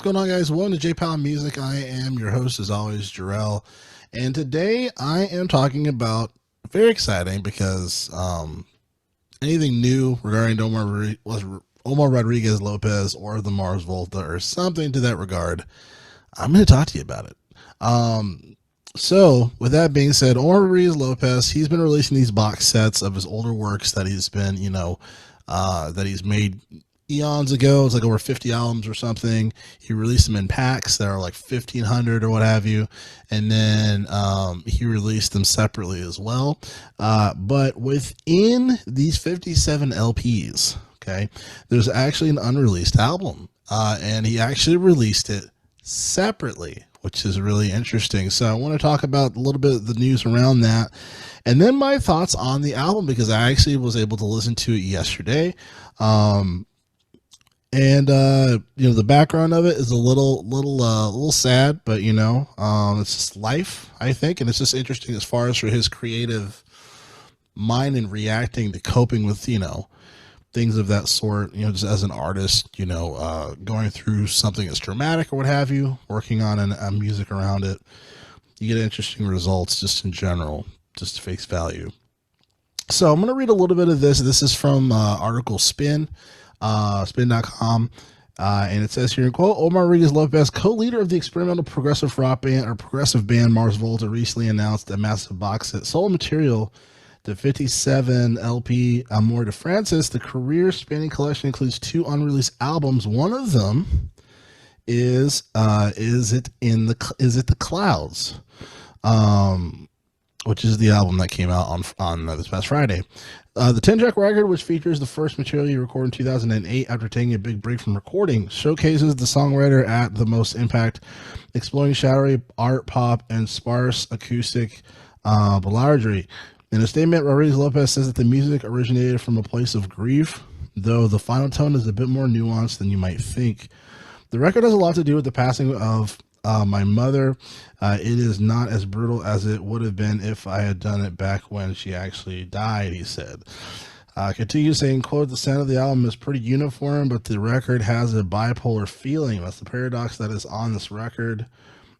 going on, guys? Welcome to J Pound Music. I am your host, as always, Jarrell, and today I am talking about very exciting because anything new regarding Omar Rodriguez Lopez or the Mars Volta or something to that regard, I'm going to talk to you about it. So, with that being said, Omar Rodriguez Lopez, he's been releasing these box sets of his older works that he's been, that he's made eons ago. It's like over 50 albums or something. He released them in packs that are like 1,500 or what have you. And then he released them separately as well. But within these 57 LPs, okay, there's actually an unreleased album. And he actually released it separately, which is really interesting. So I want to talk about a little bit of the news around that, and then my thoughts on the album, because I actually was able to listen to it yesterday. The background of it is a little sad, but it's just life, I think, and it's just interesting as far as for his creative mind and reacting to coping with things of that sort, just as an artist, going through something that's dramatic or what have you, working on a music around it. You get interesting results just in general, just face value. So I'm going to read a little bit of this. This is from article spin.com. And it says here in quote, Omar Rodriguez Lopez, co-leader of the experimental progressive rock band or progressive band Mars Volta, recently announced a massive box set solo material. The 57 LP Amor de Francis, the career-spanning collection, includes 2 unreleased albums. One of them is It the Clouds, which is the album that came out on this past Friday. The 10-track record, which features the first material he recorded in 2008 after taking a big break from recording, showcases the songwriter at the most impact, exploring shadowy art pop and sparse acoustic balladry. In a statement, Rodriguez Lopez says that the music originated from a place of grief, though the final tone is a bit more nuanced than you might think. The record has a lot to do with the passing of my mother. It is not as brutal as it would have been if I had done it back when she actually died, he said. Continues saying, quote, the sound of the album is pretty uniform, but the record has a bipolar feeling. That's the paradox that is on this record.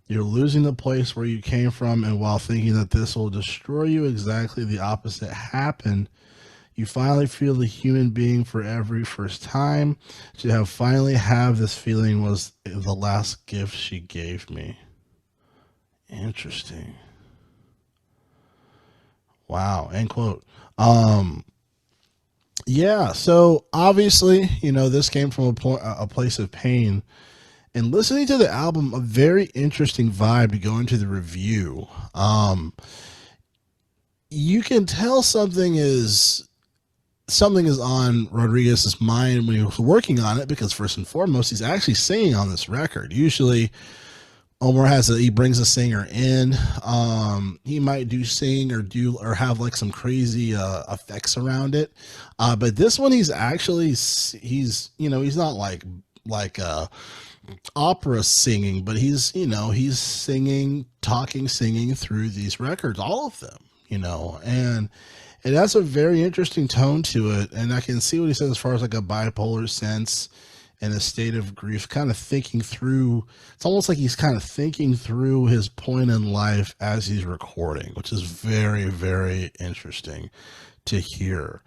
You're losing the place where you came from, and while thinking that this will destroy you, exactly the opposite happened. You finally feel the human being for every first time. To finally have this feeling was the last gift she gave me. Interesting. Wow. End quote. Yeah. So obviously, this came from a place of pain. And listening to the album, a very interesting vibe to go into the review. You can tell something is on Rodriguez's mind when he was working on it, because first and foremost, he's actually singing on this record. Usually Omar he brings a singer in. He might sing or have like some crazy effects around it. But this one, he's not like opera singing, but he's singing through these records, all of them, and it has a very interesting tone to it. And I can see what he says as far as like a bipolar sense and a state of grief, kind of thinking through. It's almost like he's kind of thinking through his point in life as he's recording, which is very, very interesting to hear.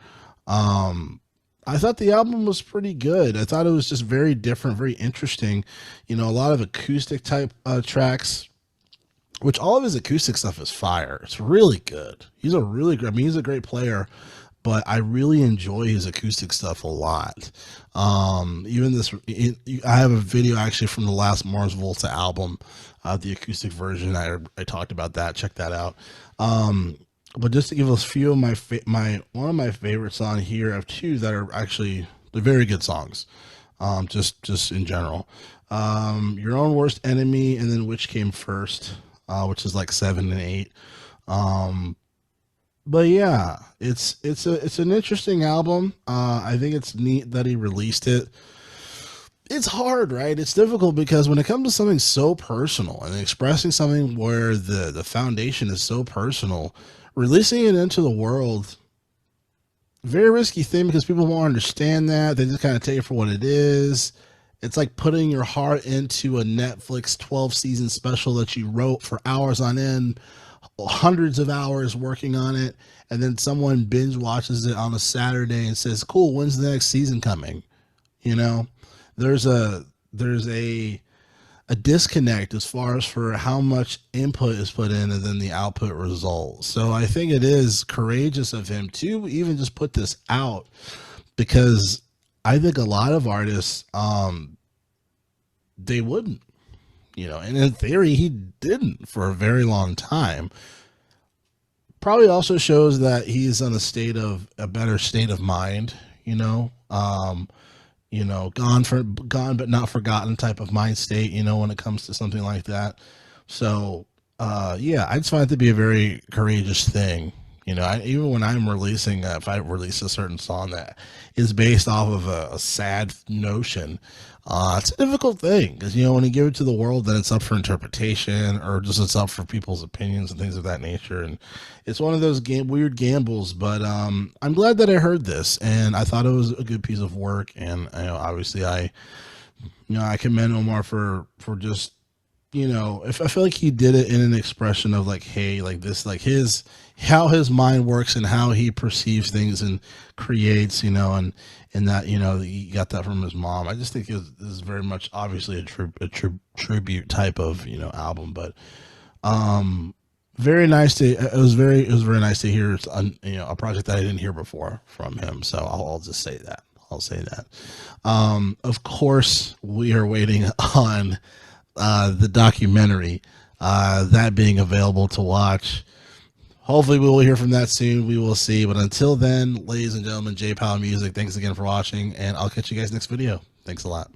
I thought the album was pretty good. I thought it was just very different, very interesting. A lot of acoustic type tracks, which all of his acoustic stuff is fire. It's really good. He's a great player, but I really enjoy his acoustic stuff a lot. I have a video actually from the last Mars Volta album, the acoustic version. I talked about that. Check that out. But just to give us a few of one of my favorites on here, I have 2 that are actually they're very good songs. Just in general, Your Own Worst Enemy, and then Which Came First, which is like 7 and 8. But yeah, it's an interesting album. I think it's neat that he released it. It's hard, right? It's difficult because when it comes to something so personal and expressing something where the foundation is so personal, releasing it into the world, very risky thing, because people won't understand that. They just kind of take it for what it is. It's like putting your heart into a Netflix 12 season special that you wrote for hours on end, hundreds of hours working on it, and then someone binge watches it on a Saturday and says, "Cool, when's the next season coming?" You know, there's a disconnect as far as for how much input is put in and then the output result. So I think it is courageous of him to even just put this out, because I think a lot of artists, they wouldn't, and in theory he didn't for a very long time. Probably also shows that he's in a better state of mind, gone but not forgotten type of mind state, when it comes to something like that. So, yeah, I just find it to be a very courageous thing. Even when I'm releasing, if I release a certain song that is based off of a sad notion, it's a difficult thing because, when you give it to the world, then it's up for interpretation, or just it's up for people's opinions and things of that nature. And it's one of those weird gambles, but I'm glad that I heard this, and I thought it was a good piece of work. And obviously I commend Omar for just, if I feel like he did it in an expression of like, hey, like this, like how his mind works and how he perceives things and creates, and that, he got that from his mom. I just think it is very much obviously a tribute type of, album, but, very nice to, it was very nice to hear, a project that I didn't hear before from him. So I'll just say that. I'll say that. Of course, we are waiting on the documentary, that being available to watch. Hopefully we will hear from that soon. We will see. But until then, ladies and gentlemen, J Power Music, thanks again for watching, and I'll catch you guys next video. Thanks a lot.